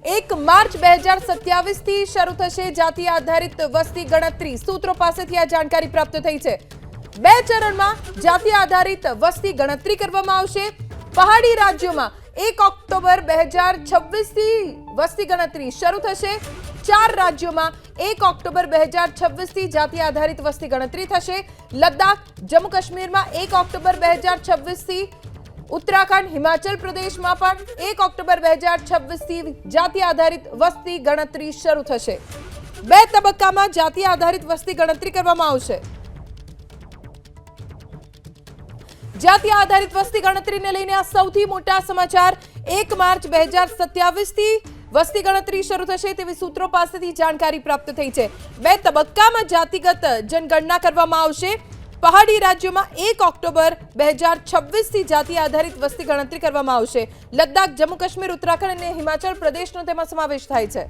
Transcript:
1 March 2027 થી શરૂ થશે જાતિ આધારિત વસ્તી ગણતરી। સૂત્રો પાસેથી આ જાણકારી પ્રાપ્ત થઈ છે। 2 ચરણમાં જાતિ આધારિત વસ્તી ગણતરી કરવામાં આવશે। પહાડી રાજ્યોમાં 1 ઓક્ટોબર 2026 થી વસ્તી ગણતરી શરૂ થશે। 4 રાજ્યોમાં 1 ઓક્ટોબર 2026 થી જાતિ આધારિત વસ્તી ગણતરી થશે। લદ્દાખ, જમ્મુ કાશ્મીરમાં 1 ઓક્ટોબર 2026 થી, उत्तराखंड, हिमाचल प्रदेश में पण 1 ऑक्टोबर 2026 थी जाति आधारित वस्ती गणतरी शुरू थशे। 2 तबक्कामां जाति आधारित वस्ती गणतरी करवामां आवशे। जाति आधारित वस्ती गणतरी ने लईने आ सौथी मोटा समाचार। 1 मार्च 2027 थी वस्ती गणतरी शुरू थशे तेवी सूत्रों पासेथी जानकारी प्राप्त थई छे। 2 तबक्कामां जातिगत जनगणना करवामां आवशे। पहाड़ी राज्यों में 1 ऑक्टोबर 2026 थी जाति आधारित वस्ती गणतरी करवामां आवशे। लद्दाख, जम्मू काश्मीर, उत्तराखंड और हिमाचल प्रदेश नो तेमां समावेश थाय छे।